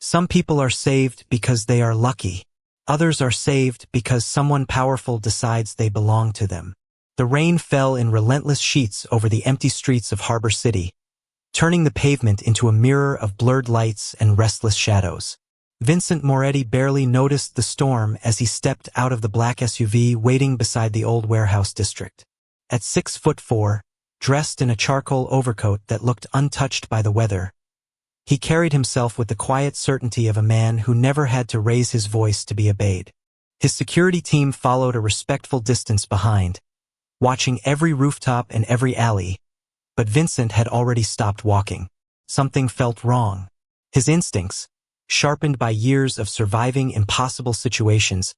Some people are saved because they are lucky. Others are saved because someone powerful decides they belong to them. The rain fell in relentless sheets over the empty streets of Harbor City, turning the pavement into a mirror of blurred lights and restless shadows. Vincent Moretti barely noticed the storm as he stepped out of the black SUV waiting beside the old warehouse district. At 6'4", dressed in a charcoal overcoat that looked untouched by the weather, he carried himself with the quiet certainty of a man who never had to raise his voice to be obeyed. His security team followed a respectful distance behind, watching every rooftop and every alley, but Vincent had already stopped walking. Something felt wrong. His instincts, sharpened by years of surviving impossible situations,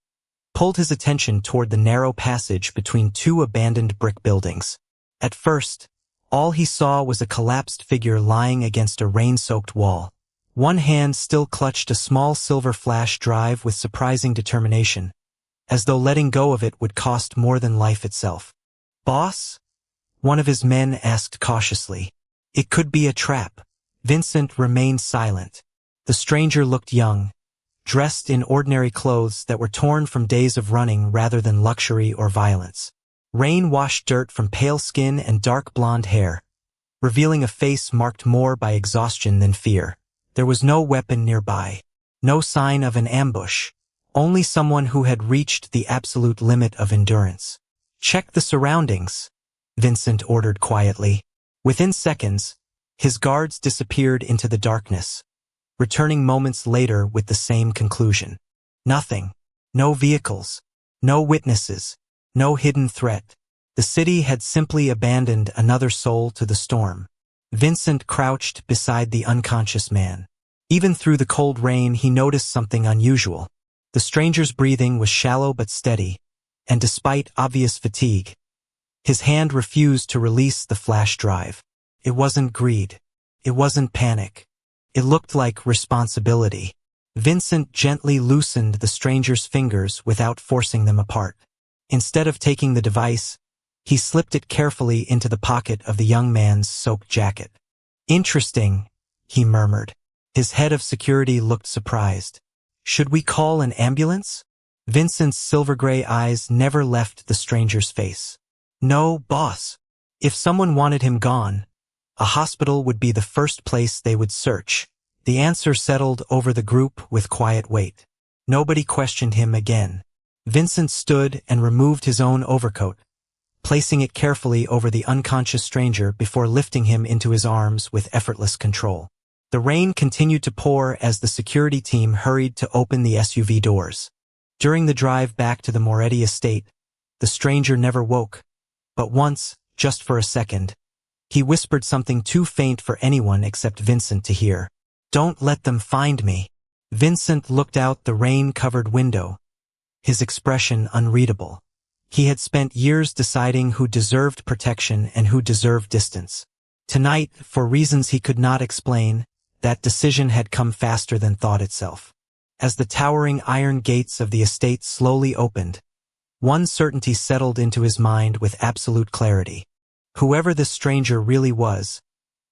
pulled his attention toward the narrow passage between two abandoned brick buildings. At first, all he saw was a collapsed figure lying against a rain-soaked wall. One hand still clutched a small silver flash drive with surprising determination, as though letting go of it would cost more than life itself. "Boss?" one of his men asked cautiously. It could be a trap. Vincent remained silent. The stranger looked young, dressed in ordinary clothes that were torn from days of running rather than luxury or violence. Rain washed dirt from pale skin and dark blonde hair, revealing a face marked more by exhaustion than fear. There was no weapon nearby, no sign of an ambush, only someone who had reached the absolute limit of endurance. "Check the surroundings," Vincent ordered quietly. Within seconds, his guards disappeared into the darkness, returning moments later with the same conclusion. Nothing. No vehicles. No witnesses. No hidden threat. The city had simply abandoned another soul to the storm. Vincent crouched beside the unconscious man. Even through the cold rain, he noticed something unusual. The stranger's breathing was shallow but steady, and despite obvious fatigue, his hand refused to release the flash drive. It wasn't greed. It wasn't panic. It looked like responsibility. Vincent gently loosened the stranger's fingers without forcing them apart. Instead of taking the device, he slipped it carefully into the pocket of the young man's soaked jacket. "Interesting," he murmured. His head of security looked surprised. "Should we call an ambulance?" Vincent's silver-gray eyes never left the stranger's face. "No, boss. If someone wanted him gone, a hospital would be the first place they would search." The answer settled over the group with quiet weight. Nobody questioned him again. Vincent stood and removed his own overcoat, placing it carefully over the unconscious stranger before lifting him into his arms with effortless control. The rain continued to pour as the security team hurried to open the SUV doors. During the drive back to the Moretti estate, the stranger never woke, but once, just for a second, he whispered something too faint for anyone except Vincent to hear. "Don't let them find me." Vincent looked out the rain-covered window, his expression unreadable. He had spent years deciding who deserved protection and who deserved distance. Tonight, for reasons he could not explain, that decision had come faster than thought itself. As the towering iron gates of the estate slowly opened, one certainty settled into his mind with absolute clarity. Whoever this stranger really was,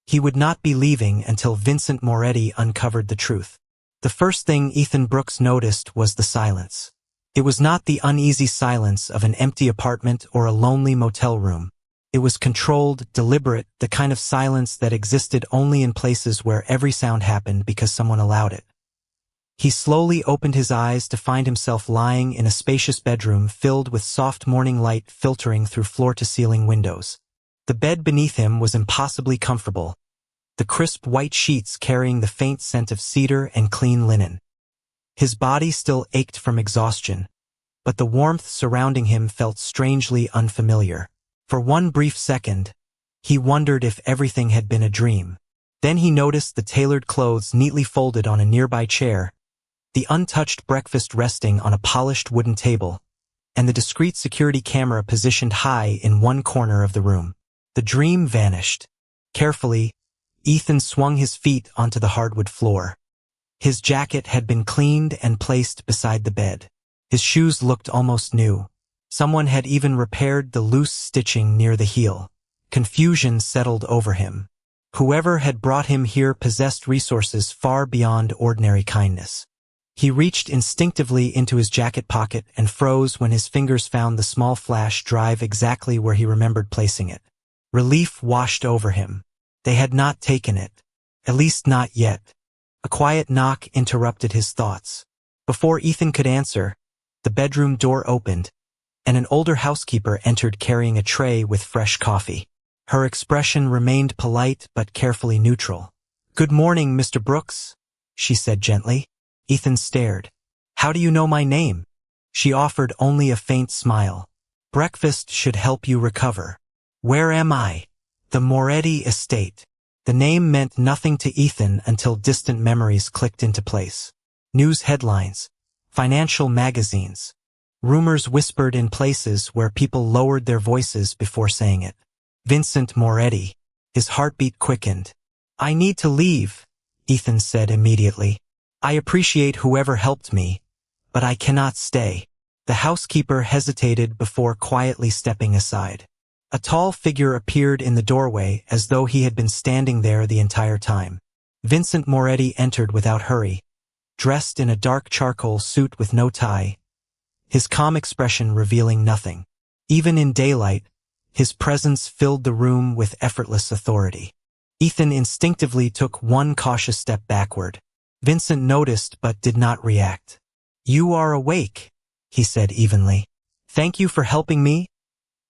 he would not be leaving until Vincent Moretti uncovered the truth. The first thing Ethan Brooks noticed was the silence. It was not the uneasy silence of an empty apartment or a lonely motel room. It was controlled, deliberate, the kind of silence that existed only in places where every sound happened because someone allowed it. He slowly opened his eyes to find himself lying in a spacious bedroom filled with soft morning light filtering through floor-to-ceiling windows. The bed beneath him was impossibly comfortable, the crisp white sheets carrying the faint scent of cedar and clean linen. His body still ached from exhaustion, but the warmth surrounding him felt strangely unfamiliar. For one brief second, he wondered if everything had been a dream. Then he noticed the tailored clothes neatly folded on a nearby chair, the untouched breakfast resting on a polished wooden table, and the discreet security camera positioned high in one corner of the room. The dream vanished. Carefully, Ethan swung his feet onto the hardwood floor. His jacket had been cleaned and placed beside the bed. His shoes looked almost new. Someone had even repaired the loose stitching near the heel. Confusion settled over him. Whoever had brought him here possessed resources far beyond ordinary kindness. He reached instinctively into his jacket pocket and froze when his fingers found the small flash drive exactly where he remembered placing it. Relief washed over him. They had not taken it. At least not yet. A quiet knock interrupted his thoughts. Before Ethan could answer, the bedroom door opened, and an older housekeeper entered carrying a tray with fresh coffee. Her expression remained polite but carefully neutral. "Good morning, Mr. Brooks," she said gently. Ethan stared. "How do you know my name?" She offered only a faint smile. "Breakfast should help you recover." "Where am I?" "The Moretti estate." The name meant nothing to Ethan until distant memories clicked into place. News headlines, financial magazines, rumors whispered in places where people lowered their voices before saying it. Vincent Moretti. His heartbeat quickened. "I need to leave," Ethan said immediately. "I appreciate whoever helped me, but I cannot stay." The housekeeper hesitated before quietly stepping aside. A tall figure appeared in the doorway as though he had been standing there the entire time. Vincent Moretti entered without hurry, dressed in a dark charcoal suit with no tie, his calm expression revealing nothing. Even in daylight, his presence filled the room with effortless authority. Ethan instinctively took one cautious step backward. Vincent noticed but did not react. "You are awake," he said evenly. "Thank you for helping me,"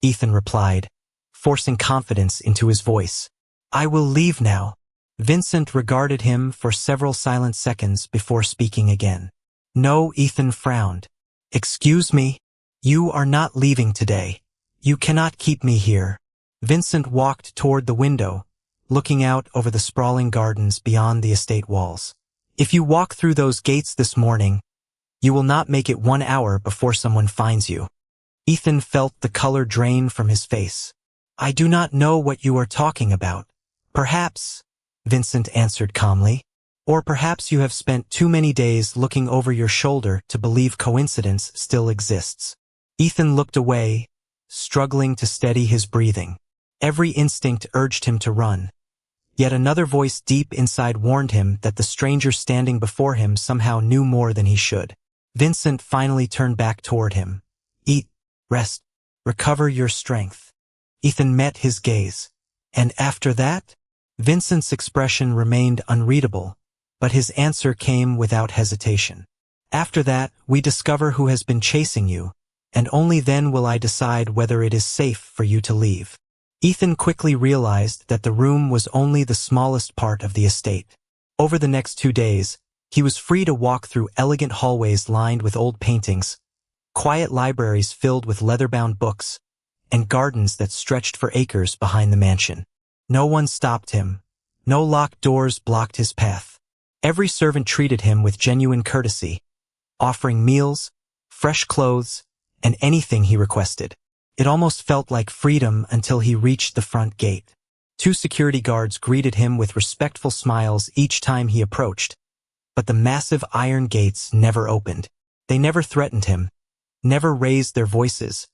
Ethan replied, forcing confidence into his voice. "I will leave now." Vincent regarded him for several silent seconds before speaking again. "No," Ethan frowned. "Excuse me? You are not leaving today. You cannot keep me here." Vincent walked toward the window, looking out over the sprawling gardens beyond the estate walls. "If you walk through those gates this morning, you will not make it 1 hour before someone finds you." Ethan felt the color drain from his face. "I do not know what you are talking about." "Perhaps," Vincent answered calmly. "Or perhaps you have spent too many days looking over your shoulder to believe coincidence still exists." Ethan looked away, struggling to steady his breathing. Every instinct urged him to run. Yet another voice deep inside warned him that the stranger standing before him somehow knew more than he should. Vincent finally turned back toward him. "Eat. Rest. Recover your strength." Ethan met his gaze. "And after that?" Vincent's expression remained unreadable, but his answer came without hesitation. "After that, we discover who has been chasing you, and only then will I decide whether it is safe for you to leave." Ethan quickly realized that the room was only the smallest part of the estate. Over the next 2 days, he was free to walk through elegant hallways lined with old paintings, quiet libraries filled with leather-bound books, and gardens that stretched for acres behind the mansion. No one stopped him. No locked doors blocked his path. Every servant treated him with genuine courtesy, offering meals, fresh clothes, and anything he requested. It almost felt like freedom until he reached the front gate. 2 security guards greeted him with respectful smiles each time he approached, but the massive iron gates never opened. They never threatened him, never raised their voices,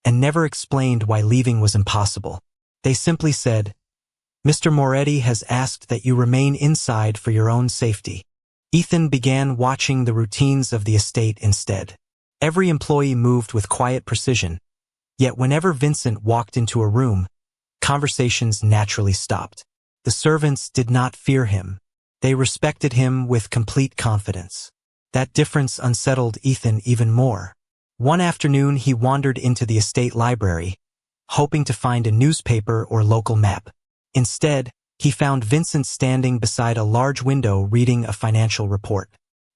and never explained why leaving was impossible. They simply said, "Mr. Moretti has asked that you remain inside for your own safety." Ethan began watching the routines of the estate instead. Every employee moved with quiet precision, yet whenever Vincent walked into a room, conversations naturally stopped. The servants did not fear him. They respected him with complete confidence. That difference unsettled Ethan even more. One afternoon he wandered into the estate library, hoping to find a newspaper or local map. Instead, he found Vincent standing beside a large window reading a financial report.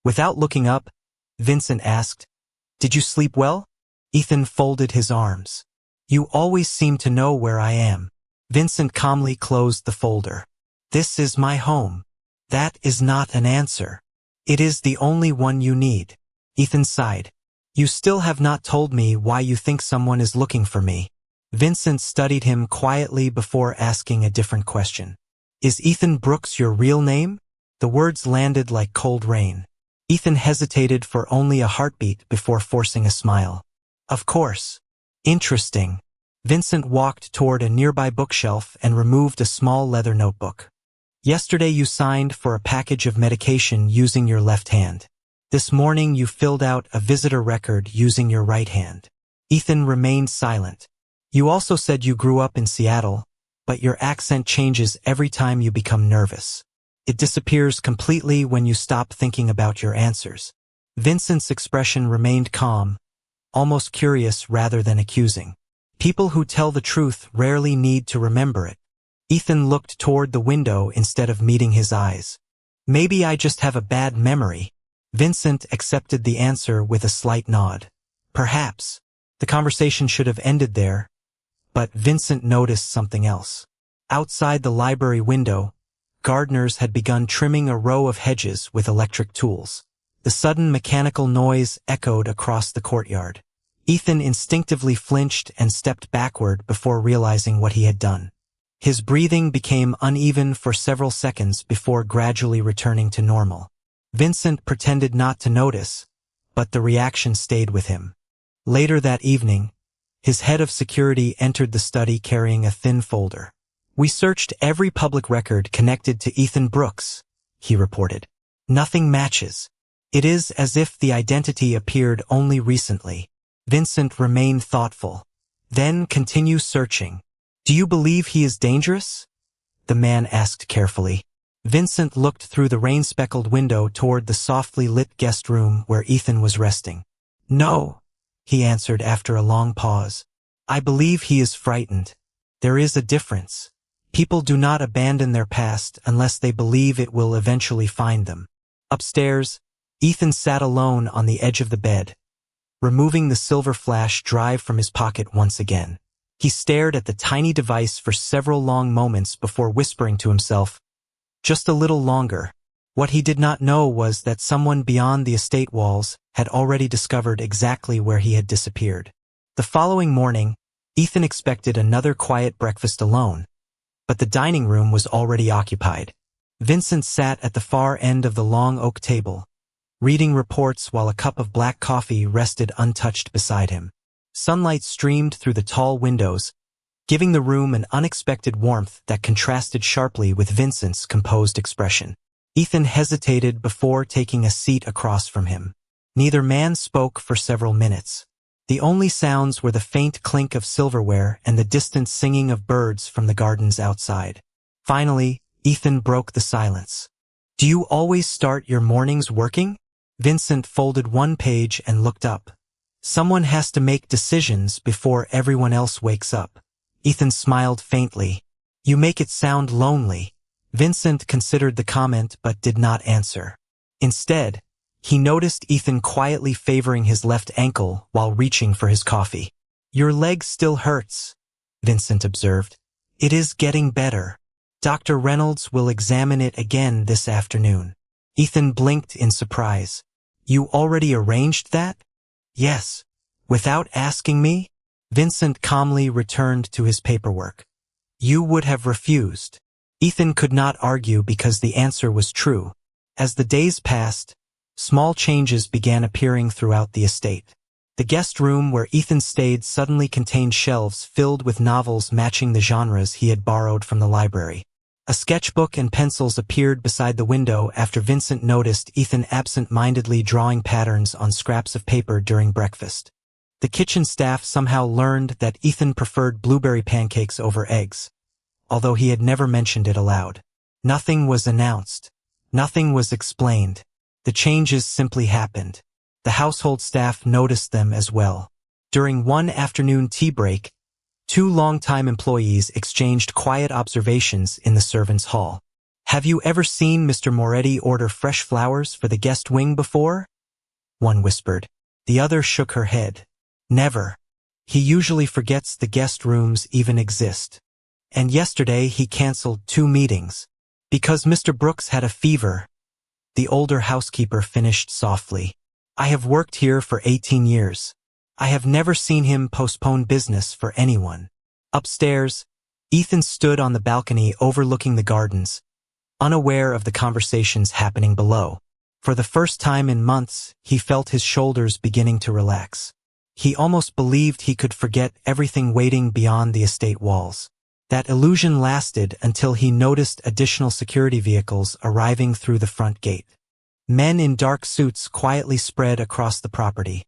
Without looking up, Vincent asked, "Did you sleep well?" Ethan folded his arms. "You always seem to know where I am." Vincent calmly closed the folder. "This is my home." "That is not an answer. It is the only one you need." Ethan sighed. "You still have not told me why you think someone is looking for me." Vincent studied him quietly before asking a different question. "Is Ethan Brooks your real name?" The words landed like cold rain. Ethan hesitated for only a heartbeat before forcing a smile. "Of course." "Interesting." Vincent walked toward a nearby bookshelf and removed a small leather notebook. Yesterday you signed for a package of medication using your left hand. This morning you filled out a visitor record using your right hand. Ethan remained silent. You also said you grew up in Seattle, but your accent changes every time you become nervous. It disappears completely when you stop thinking about your answers. Vincent's expression remained calm, almost curious rather than accusing. People who tell the truth rarely need to remember it. Ethan looked toward the window instead of meeting his eyes. Maybe I just have a bad memory. Vincent accepted the answer with a slight nod. Perhaps. The conversation should have ended there, but Vincent noticed something else. Outside the library window, gardeners had begun trimming a row of hedges with electric tools. The sudden mechanical noise echoed across the courtyard. Ethan instinctively flinched and stepped backward before realizing what he had done. His breathing became uneven for several seconds before gradually returning to normal. Vincent pretended not to notice, but the reaction stayed with him. Later that evening, his head of security entered the study carrying a thin folder. We searched every public record connected to Ethan Brooks, he reported. Nothing matches. It is as if the identity appeared only recently. Vincent remained thoughtful. Then continue searching. Do you believe he is dangerous? The man asked carefully. Vincent looked through the rain-speckled window toward the softly lit guest room where Ethan was resting. No, he answered after a long pause. I believe he is frightened. There is a difference. People do not abandon their past unless they believe it will eventually find them. Upstairs, Ethan sat alone on the edge of the bed, removing the silver flash drive from his pocket once again. He stared at the tiny device for several long moments before whispering to himself, just a little longer. What he did not know was that someone beyond the estate walls had already discovered exactly where he had disappeared. The following morning, Ethan expected another quiet breakfast alone, but the dining room was already occupied. Vincent sat at the far end of the long oak table, reading reports while a cup of black coffee rested untouched beside him. Sunlight streamed through the tall windows, giving the room an unexpected warmth that contrasted sharply with Vincent's composed expression. Ethan hesitated before taking a seat across from him. Neither man spoke for several minutes. The only sounds were the faint clink of silverware and the distant singing of birds from the gardens outside. Finally, Ethan broke the silence. Do you always start your mornings working? Vincent folded one page and looked up. Someone has to make decisions before everyone else wakes up. Ethan smiled faintly. You make it sound lonely. Vincent considered the comment but did not answer. Instead, he noticed Ethan quietly favoring his left ankle while reaching for his coffee. Your leg still hurts, Vincent observed. It is getting better. Dr. Reynolds will examine it again this afternoon. Ethan blinked in surprise. You already arranged that? Yes. Without asking me? Vincent calmly returned to his paperwork. You would have refused. Ethan could not argue because the answer was true. As the days passed, small changes began appearing throughout the estate. The guest room where Ethan stayed suddenly contained shelves filled with novels matching the genres he had borrowed from the library. A sketchbook and pencils appeared beside the window after Vincent noticed Ethan absent-mindedly drawing patterns on scraps of paper during breakfast. The kitchen staff somehow learned that Ethan preferred blueberry pancakes over eggs, although he had never mentioned it aloud. Nothing was announced. Nothing was explained. The changes simply happened. The household staff noticed them as well. During one afternoon tea break, two longtime employees exchanged quiet observations in the servants' hall. Have you ever seen Mr. Moretti order fresh flowers for the guest wing before? One whispered. The other shook her head. Never. He usually forgets the guest rooms even exist. And yesterday he canceled 2 meetings. Because Mr. Brooks had a fever, the older housekeeper finished softly. I have worked here for 18 years. I have never seen him postpone business for anyone. Upstairs, Ethan stood on the balcony overlooking the gardens, unaware of the conversations happening below. For the first time in months, he felt his shoulders beginning to relax. He almost believed he could forget everything waiting beyond the estate walls. That illusion lasted until he noticed additional security vehicles arriving through the front gate. Men in dark suits quietly spread across the property,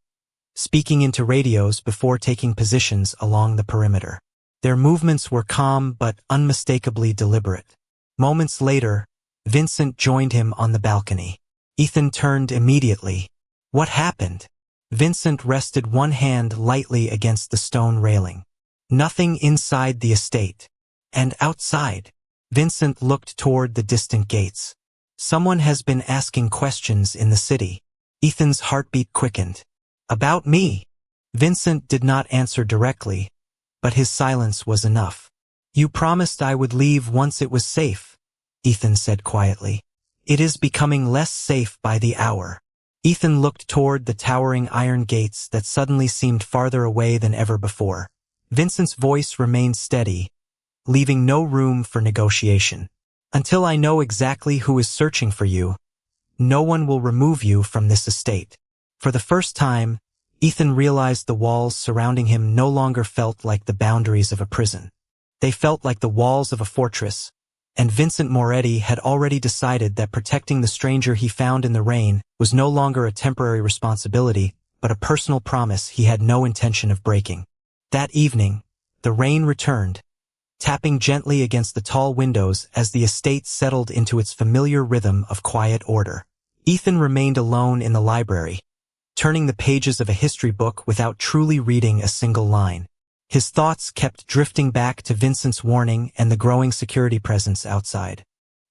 speaking into radios before taking positions along the perimeter. Their movements were calm but unmistakably deliberate. Moments later, Vincent joined him on the balcony. Ethan turned immediately. What happened? Vincent rested one hand lightly against the stone railing. Nothing inside the estate. And outside. Vincent looked toward the distant gates. Someone has been asking questions in the city. Ethan's heartbeat quickened. About me? Vincent did not answer directly, but his silence was enough. You promised I would leave once it was safe, Ethan said quietly. It is becoming less safe by the hour. Ethan looked toward the towering iron gates that suddenly seemed farther away than ever before. Vincent's voice remained steady, leaving no room for negotiation. Until I know exactly who is searching for you, no one will remove you from this estate. For the first time, Ethan realized the walls surrounding him no longer felt like the boundaries of a prison. They felt like the walls of a fortress, and Vincent Moretti had already decided that protecting the stranger he found in the rain was no longer a temporary responsibility, but a personal promise he had no intention of breaking. That evening, the rain returned, tapping gently against the tall windows as the estate settled into its familiar rhythm of quiet order. Ethan remained alone in the library, turning the pages of a history book without truly reading a single line. His thoughts kept drifting back to Vincent's warning and the growing security presence outside.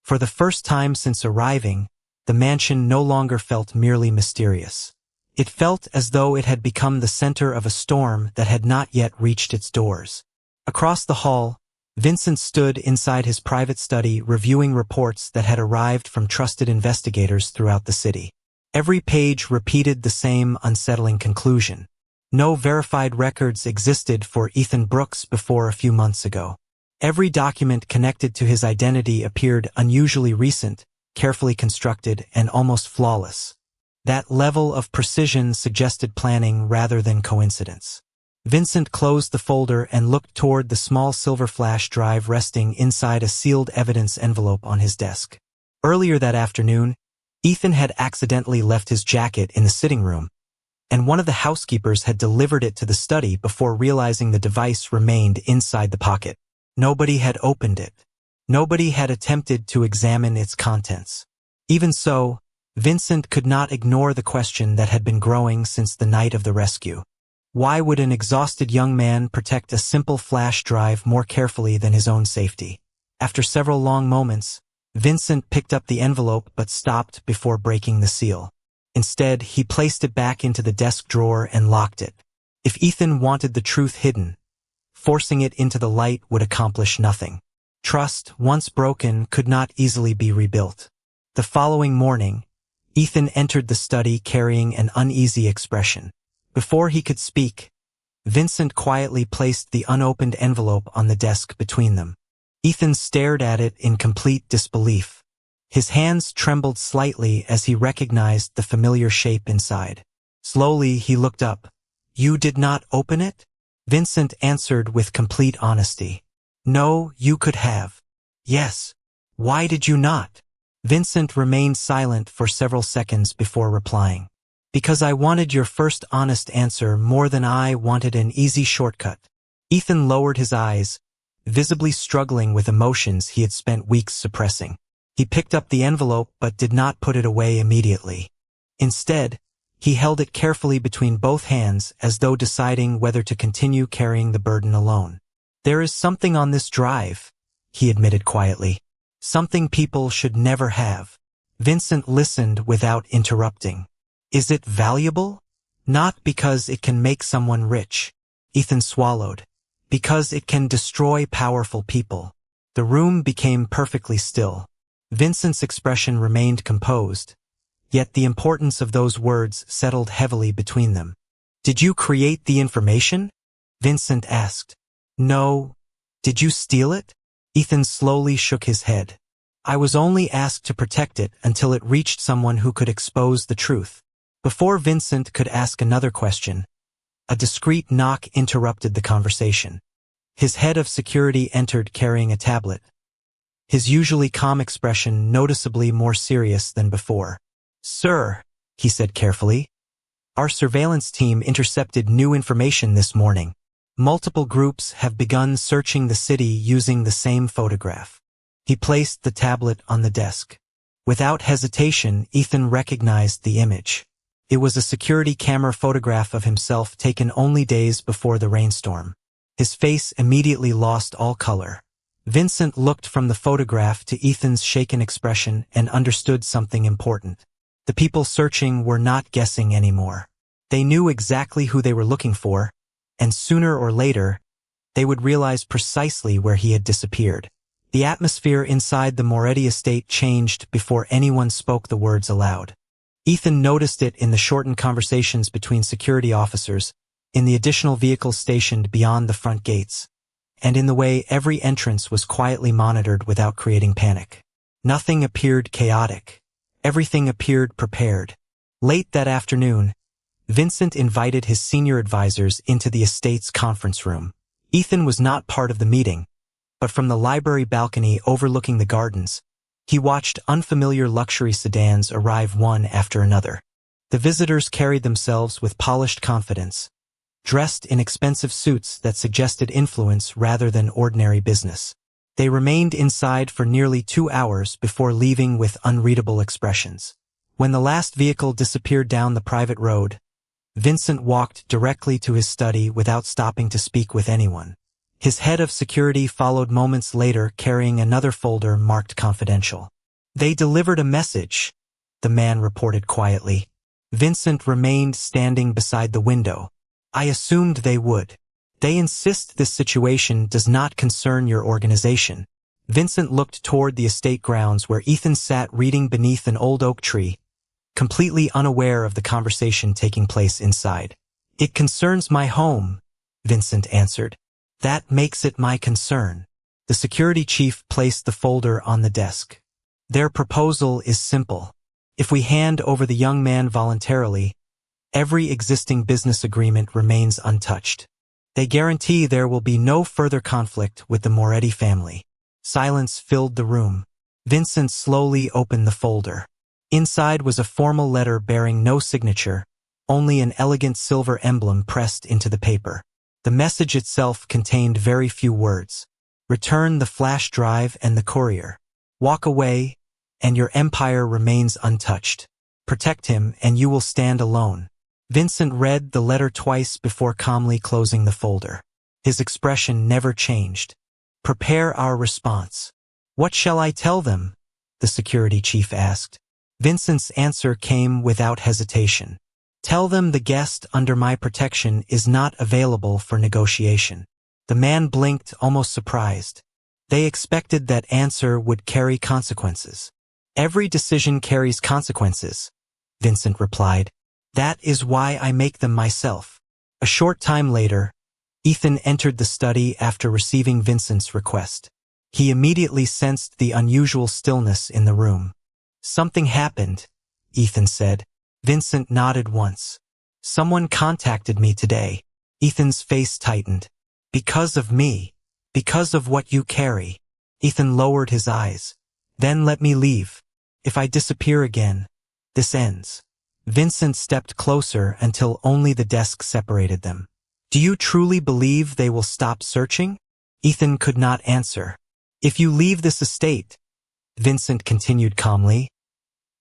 For the first time since arriving, the mansion no longer felt merely mysterious. It felt as though it had become the center of a storm that had not yet reached its doors. Across the hall, Vincent stood inside his private study reviewing reports that had arrived from trusted investigators throughout the city. Every page repeated the same unsettling conclusion. No verified records existed for Ethan Brooks before a few months ago. Every document connected to his identity appeared unusually recent, carefully constructed, and almost flawless. That level of precision suggested planning rather than coincidence. Vincent closed the folder and looked toward the small silver flash drive resting inside a sealed evidence envelope on his desk. Earlier that afternoon, Ethan had accidentally left his jacket in the sitting room, and one of the housekeepers had delivered it to the study before realizing the device remained inside the pocket. Nobody had opened it. Nobody had attempted to examine its contents. Even so, Vincent could not ignore the question that had been growing since the night of the rescue. Why would an exhausted young man protect a simple flash drive more carefully than his own safety? After several long moments, Vincent picked up the envelope but stopped before breaking the seal. Instead, he placed it back into the desk drawer and locked it. If Ethan wanted the truth hidden, forcing it into the light would accomplish nothing. Trust, once broken, could not easily be rebuilt. The following morning, Ethan entered the study carrying an uneasy expression. Before he could speak, Vincent quietly placed the unopened envelope on the desk between them. Ethan stared at it in complete disbelief. His hands trembled slightly as he recognized the familiar shape inside. Slowly, he looked up. "You did not open it?" Vincent answered with complete honesty. "No, you could have." "Yes. Why did you not?" Vincent remained silent for several seconds before replying. "Because I wanted your first honest answer more than I wanted an easy shortcut." Ethan lowered his eyes, visibly struggling with emotions he had spent weeks suppressing. He picked up the envelope but did not put it away immediately. Instead, he held it carefully between both hands as though deciding whether to continue carrying the burden alone. "There is something on this drive," he admitted quietly. "Something people should never have." Vincent listened without interrupting. "Is it valuable?" "Not because it can make someone rich." Ethan swallowed. "Because it can destroy powerful people." The room became perfectly still. Vincent's expression remained composed, yet the importance of those words settled heavily between them. "Did you create the information?" Vincent asked. "No. Did you steal it?" Ethan slowly shook his head. "I was only asked to protect it until it reached someone who could expose the truth." Before Vincent could ask another question, a discreet knock interrupted the conversation. His head of security entered carrying a tablet, his usually calm expression noticeably more serious than before. "Sir," he said carefully, "our surveillance team intercepted new information this morning. Multiple groups have begun searching the city using the same photograph." He placed the tablet on the desk. Without hesitation, Ethan recognized the image. It was a security camera photograph of himself taken only days before the rainstorm. His face immediately lost all color. Vincent looked from the photograph to Ethan's shaken expression and understood something important. The people searching were not guessing anymore. They knew exactly who they were looking for, and sooner or later, they would realize precisely where he had disappeared. The atmosphere inside the Moretti estate changed before anyone spoke the words aloud. Ethan noticed it in the shortened conversations between security officers, in the additional vehicles stationed beyond the front gates, and in the way every entrance was quietly monitored without creating panic. Nothing appeared chaotic. Everything appeared prepared. Late that afternoon, Vincent invited his senior advisors into the estate's conference room. Ethan was not part of the meeting, but from the library balcony overlooking the gardens, he watched unfamiliar luxury sedans arrive one after another. The visitors carried themselves with polished confidence, dressed in expensive suits that suggested influence rather than ordinary business. They remained inside for nearly 2 hours before leaving with unreadable expressions. When the last vehicle disappeared down the private road, Vincent walked directly to his study without stopping to speak with anyone. His head of security followed moments later carrying another folder marked confidential. "They delivered a message," the man reported quietly. Vincent remained standing beside the window. "I assumed they would. They insist this situation does not concern your organization." Vincent looked toward the estate grounds where Ethan sat reading beneath an old oak tree, completely unaware of the conversation taking place inside. "It concerns my home," Vincent answered. "That makes it my concern." The security chief placed the folder on the desk. "Their proposal is simple. If we hand over the young man voluntarily, every existing business agreement remains untouched. They guarantee there will be no further conflict with the Moretti family." Silence filled the room. Vincent slowly opened the folder. Inside was a formal letter bearing no signature, only an elegant silver emblem pressed into the paper. The message itself contained very few words. "Return the flash drive and the courier. Walk away, and your empire remains untouched. Protect him, and you will stand alone." Vincent read the letter twice before calmly closing the folder. His expression never changed. "Prepare our response." "What shall I tell them?" the security chief asked. Vincent's answer came without hesitation. "Tell them the guest under my protection is not available for negotiation." The man blinked, almost surprised. They expected that answer would carry consequences. "Every decision carries consequences," Vincent replied. "That is why I make them myself." A short time later, Ethan entered the study after receiving Vincent's request. He immediately sensed the unusual stillness in the room. "Something happened," Ethan said. Vincent nodded once. "Someone contacted me today." Ethan's face tightened. "Because of me. Because of what you carry." Ethan lowered his eyes. "Then let me leave. If I disappear again, this ends." Vincent stepped closer until only the desk separated them. "Do you truly believe they will stop searching?" Ethan could not answer. "If you leave this estate," Vincent continued calmly,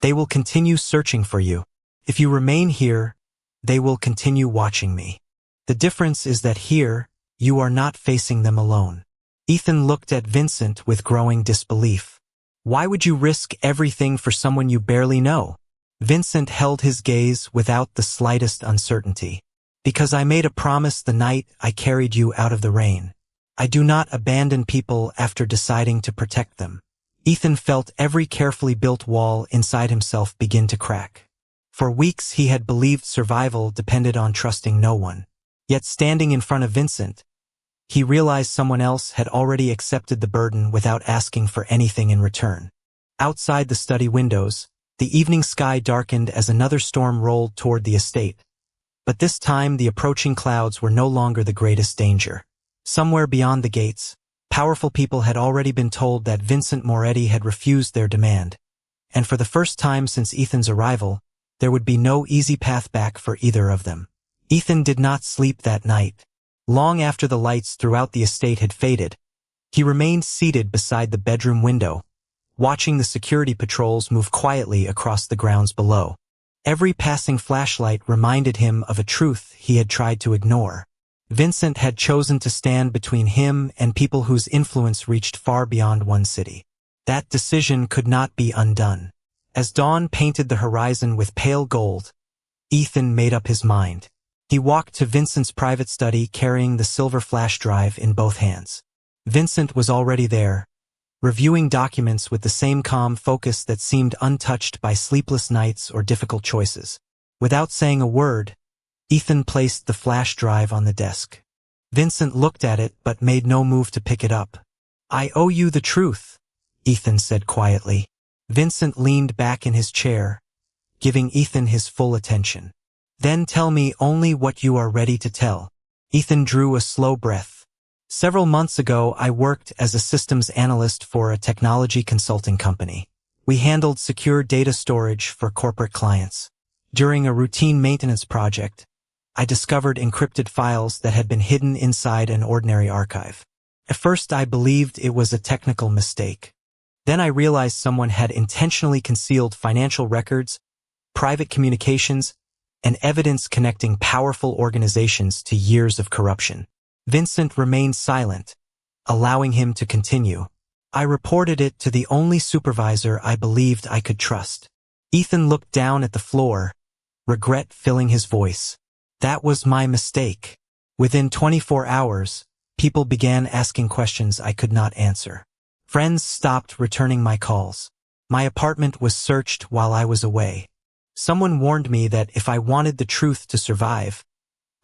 "they will continue searching for you. If you remain here, they will continue watching me. The difference is that here, you are not facing them alone." Ethan looked at Vincent with growing disbelief. "Why would you risk everything for someone you barely know?" Vincent held his gaze without the slightest uncertainty. "Because I made a promise the night I carried you out of the rain. I do not abandon people after deciding to protect them." Ethan felt every carefully built wall inside himself begin to crack. For weeks he had believed survival depended on trusting no one. Yet standing in front of Vincent, he realized someone else had already accepted the burden without asking for anything in return. Outside the study windows, the evening sky darkened as another storm rolled toward the estate. But this time the approaching clouds were no longer the greatest danger. Somewhere beyond the gates, powerful people had already been told that Vincent Moretti had refused their demand, and for the first time since Ethan's arrival, there would be no easy path back for either of them. Ethan did not sleep that night. Long after the lights throughout the estate had faded, he remained seated beside the bedroom window, watching the security patrols move quietly across the grounds below. Every passing flashlight reminded him of a truth he had tried to ignore. Vincent had chosen to stand between him and people whose influence reached far beyond one city. That decision could not be undone. As dawn painted the horizon with pale gold, Ethan made up his mind. He walked to Vincent's private study carrying the silver flash drive in both hands. Vincent was already there, reviewing documents with the same calm focus that seemed untouched by sleepless nights or difficult choices. Without saying a word, Ethan placed the flash drive on the desk. Vincent looked at it but made no move to pick it up. "I owe you the truth," Ethan said quietly. Vincent leaned back in his chair, giving Ethan his full attention. "Then tell me only what you are ready to tell." Ethan drew a slow breath. "Several months ago, I worked as a systems analyst for a technology consulting company. We handled secure data storage for corporate clients. During a routine maintenance project, I discovered encrypted files that had been hidden inside an ordinary archive. At first, I believed it was a technical mistake. Then I realized someone had intentionally concealed financial records, private communications, and evidence connecting powerful organizations to years of corruption." Vincent remained silent, allowing him to continue. "I reported it to the only supervisor I believed I could trust." Ethan looked down at the floor, regret filling his voice. "That was my mistake." Within 24 hours, people began asking questions I could not answer. Friends stopped returning my calls. My apartment was searched while I was away. Someone warned me that if I wanted the truth to survive,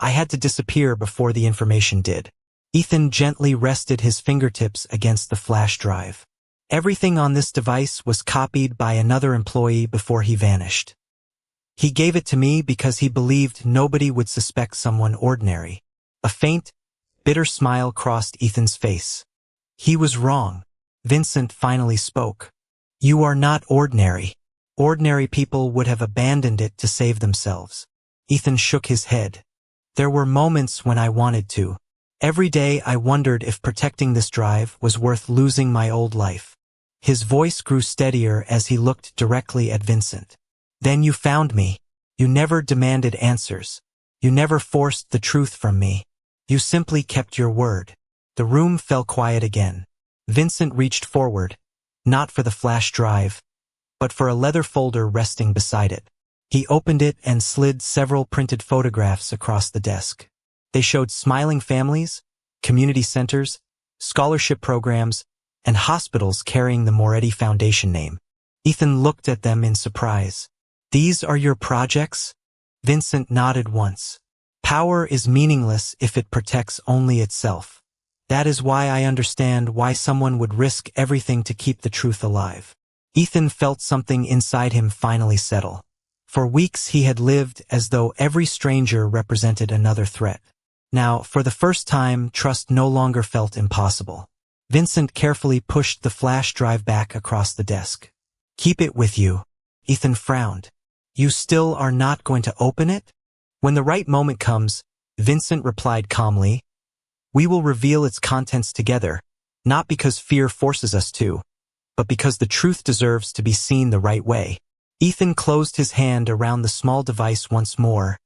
I had to disappear before the information did. Ethan gently rested his fingertips against the flash drive. Everything on this device was copied by another employee before he vanished. He gave it to me because he believed nobody would suspect someone ordinary. A faint, bitter smile crossed Ethan's face. He was wrong. Vincent finally spoke. "You are not ordinary. Ordinary people would have abandoned it to save themselves." Ethan shook his head. "There were moments when I wanted to. Every day I wondered if protecting this drive was worth losing my old life." His voice grew steadier as he looked directly at Vincent. "Then you found me. You never demanded answers. You never forced the truth from me. You simply kept your word." The room fell quiet again. Vincent reached forward, not for the flash drive, but for a leather folder resting beside it. He opened it and slid several printed photographs across the desk. They showed smiling families, community centers, scholarship programs, and hospitals carrying the Moretti Foundation name. Ethan looked at them in surprise. "These are your projects?" Vincent nodded once. "Power is meaningless if it protects only itself. That is why I understand why someone would risk everything to keep the truth alive." Ethan felt something inside him finally settle. For weeks he had lived as though every stranger represented another threat. Now, for the first time, trust no longer felt impossible. Vincent carefully pushed the flash drive back across the desk. "Keep it with you." Ethan frowned. "You still are not going to open it?" "When the right moment comes," Vincent replied calmly, "we will reveal its contents together, not because fear forces us to, but because the truth deserves to be seen the right way." Ethan closed his hand around the small device once more,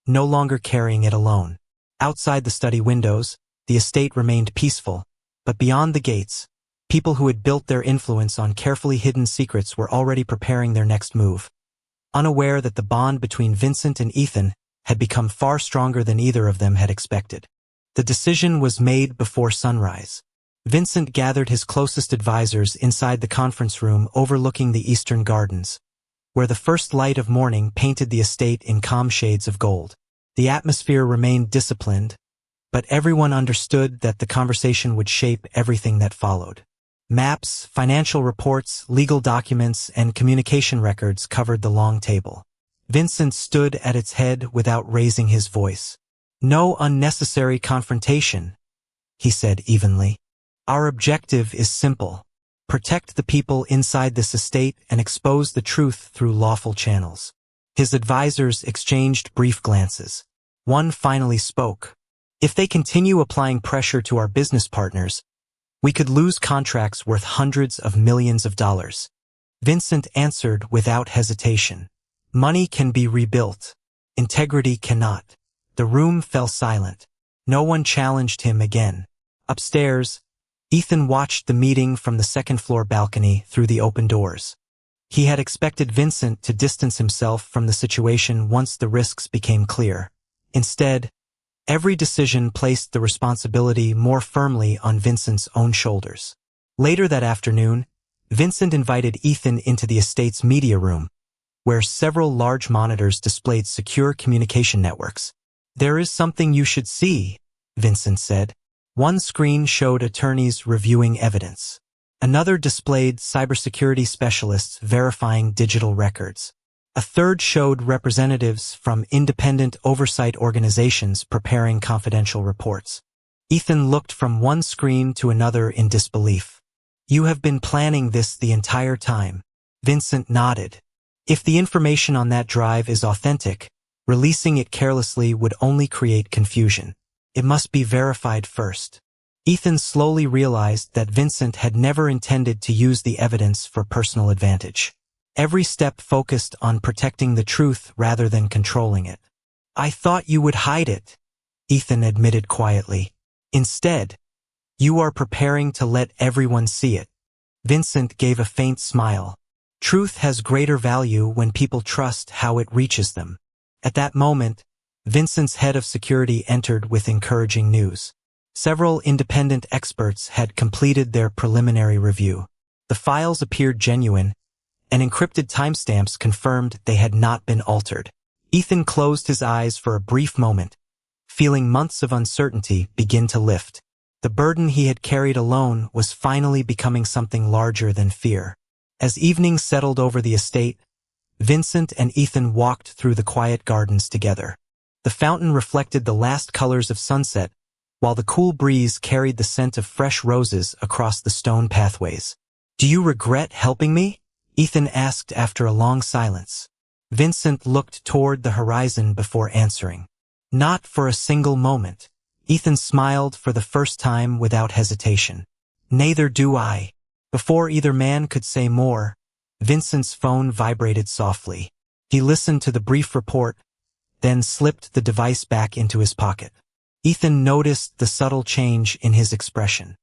no longer carrying it alone. Outside the study windows, the estate remained peaceful, but beyond the gates, people who had built their influence on carefully hidden secrets were already preparing their next move. Unaware that the bond between Vincent and Ethan had become far stronger than either of them had expected. The decision was made before sunrise. Vincent gathered his closest advisors inside the conference room overlooking the eastern gardens, where the first light of morning painted the estate in calm shades of gold. The atmosphere remained disciplined, but everyone understood that the conversation would shape everything that followed. Maps, financial reports, legal documents, and communication records covered the long table. Vincent stood at its head without raising his voice. No unnecessary confrontation, he said evenly. Our objective is simple. Protect the people inside this estate and expose the truth through lawful channels. His advisors exchanged brief glances. One finally spoke. If they continue applying pressure to our business partners, we could lose contracts worth hundreds of millions of dollars. Vincent answered without hesitation. Money can be rebuilt. Integrity cannot. The room fell silent. No one challenged him again. Upstairs, Ethan watched the meeting from the second-floor balcony through the open doors. He had expected Vincent to distance himself from the situation once the risks became clear. Instead, every decision placed the responsibility more firmly on Vincent's own shoulders. Later that afternoon, Vincent invited Ethan into the estate's media room, where several large monitors displayed secure communication networks. There is something you should see, Vincent said. One screen showed attorneys reviewing evidence. Another displayed cybersecurity specialists verifying digital records. A third showed representatives from independent oversight organizations preparing confidential reports. Ethan looked from one screen to another in disbelief. You have been planning this the entire time. Vincent nodded. If the information on that drive is authentic, releasing it carelessly would only create confusion. It must be verified first. Ethan slowly realized that Vincent had never intended to use the evidence for personal advantage. Every step focused on protecting the truth rather than controlling it. I thought you would hide it, Ethan admitted quietly. Instead, you are preparing to let everyone see it. Vincent gave a faint smile. Truth has greater value when people trust how it reaches them. At that moment, Vincent's head of security entered with encouraging news. Several independent experts had completed their preliminary review. The files appeared genuine, and encrypted timestamps confirmed they had not been altered. Ethan closed his eyes for a brief moment, feeling months of uncertainty begin to lift. The burden he had carried alone was finally becoming something larger than fear. As evening settled over the estate, Vincent and Ethan walked through the quiet gardens together. The fountain reflected the last colors of sunset, while the cool breeze carried the scent of fresh roses across the stone pathways. Do you regret helping me? Ethan asked after a long silence. Vincent looked toward the horizon before answering. Not for a single moment. Ethan smiled for the first time without hesitation. Neither do I. Before either man could say more, Vincent's phone vibrated softly. He listened to the brief report, then slipped the device back into his pocket. Ethan noticed the subtle change in his expression.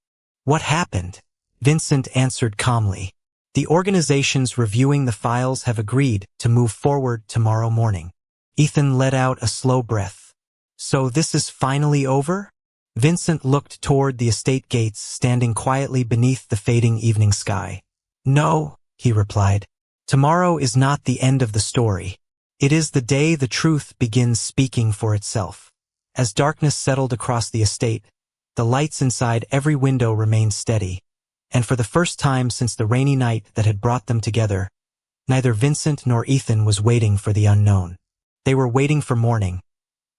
What happened? Vincent answered calmly. The organizations reviewing the files have agreed to move forward tomorrow morning. Ethan let out a slow breath. So this is finally over? Vincent looked toward the estate gates standing quietly beneath the fading evening sky. No, he replied. Tomorrow is not the end of the story. It is the day the truth begins speaking for itself. As darkness settled across the estate, the lights inside every window remained steady, and for the first time since the rainy night that had brought them together, neither Vincent nor Ethan was waiting for the unknown. They were waiting for morning,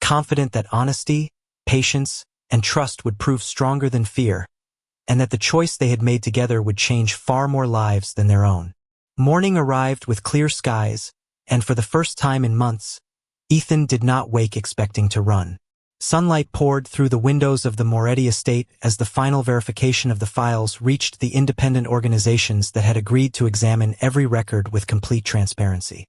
confident that honesty, patience, and trust would prove stronger than fear, and that the choice they had made together would change far more lives than their own. Morning arrived with clear skies, and for the first time in months, Ethan did not wake expecting to run. Sunlight poured through the windows of the Moretti estate as the final verification of the files reached the independent organizations that had agreed to examine every record with complete transparency.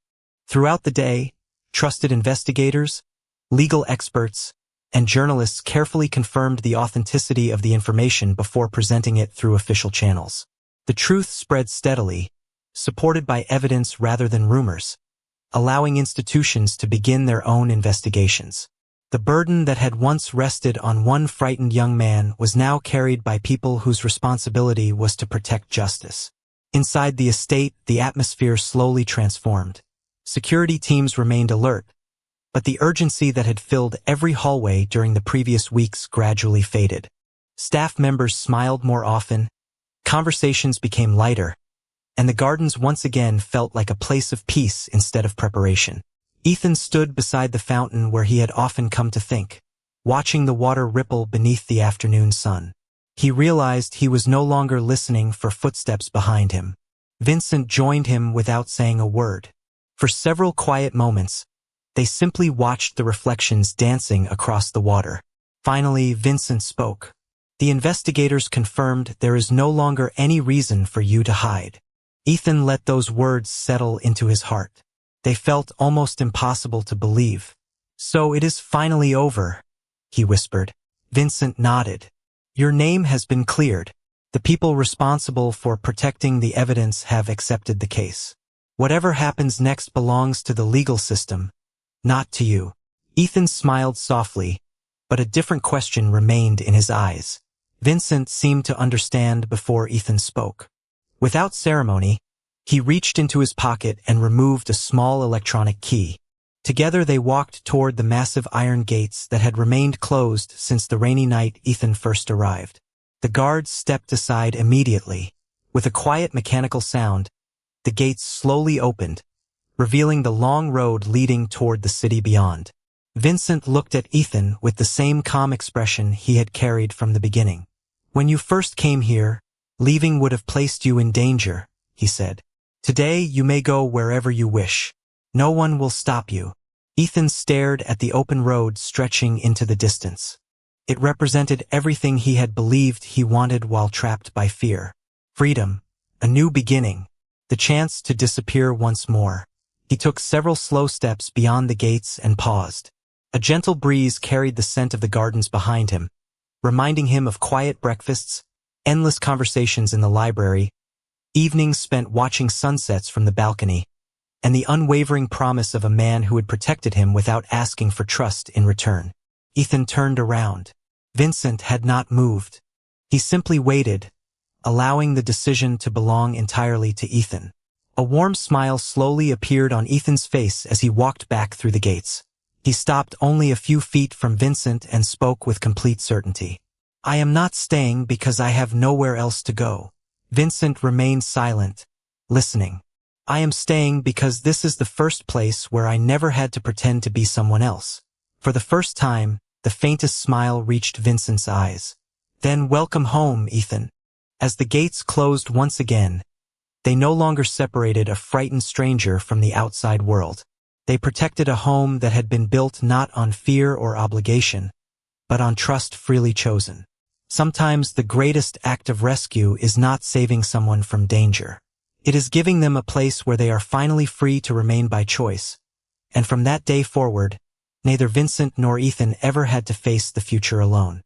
Throughout the day, trusted investigators, legal experts, and journalists carefully confirmed the authenticity of the information before presenting it through official channels. The truth spread steadily, supported by evidence rather than rumors, allowing institutions to begin their own investigations. The burden that had once rested on one frightened young man was now carried by people whose responsibility was to protect justice. Inside the estate, the atmosphere slowly transformed. Security teams remained alert, but the urgency that had filled every hallway during the previous weeks gradually faded. Staff members smiled more often, conversations became lighter, and the gardens once again felt like a place of peace instead of preparation. Ethan stood beside the fountain where he had often come to think, watching the water ripple beneath the afternoon sun. He realized he was no longer listening for footsteps behind him. Vincent joined him without saying a word. For several quiet moments, they simply watched the reflections dancing across the water. Finally, Vincent spoke. The investigators confirmed there is no longer any reason for you to hide. Ethan let those words settle into his heart. They felt almost impossible to believe. So it is finally over, he whispered. Vincent nodded. Your name has been cleared. The people responsible for protecting the evidence have accepted the case. Whatever happens next belongs to the legal system, not to you. Ethan smiled softly, but a different question remained in his eyes. Vincent seemed to understand before Ethan spoke. Without ceremony, he reached into his pocket and removed a small electronic key. Together they walked toward the massive iron gates that had remained closed since the rainy night Ethan first arrived. The guards stepped aside immediately. With a quiet mechanical sound, the gates slowly opened, revealing the long road leading toward the city beyond. Vincent looked at Ethan with the same calm expression he had carried from the beginning. When you first came here, leaving would have placed you in danger, he said. Today you may go wherever you wish. No one will stop you. Ethan stared at the open road stretching into the distance. It represented everything he had believed he wanted while trapped by fear. Freedom, a new beginning, the chance to disappear once more. He took several slow steps beyond the gates and paused. A gentle breeze carried the scent of the gardens behind him, reminding him of quiet breakfasts, endless conversations in the library, evenings spent watching sunsets from the balcony, and the unwavering promise of a man who had protected him without asking for trust in return. Ethan turned around. Vincent had not moved. He simply waited, allowing the decision to belong entirely to Ethan. A warm smile slowly appeared on Ethan's face as he walked back through the gates. He stopped only a few feet from Vincent and spoke with complete certainty. I am not staying because I have nowhere else to go. Vincent remained silent, listening. I am staying because this is the first place where I never had to pretend to be someone else. For the first time, the faintest smile reached Vincent's eyes. Then welcome home, Ethan. As the gates closed once again, they no longer separated a frightened stranger from the outside world. They protected a home that had been built not on fear or obligation, but on trust freely chosen. Sometimes the greatest act of rescue is not saving someone from danger. It is giving them a place where they are finally free to remain by choice. And from that day forward, neither Vincent nor Ethan ever had to face the future alone.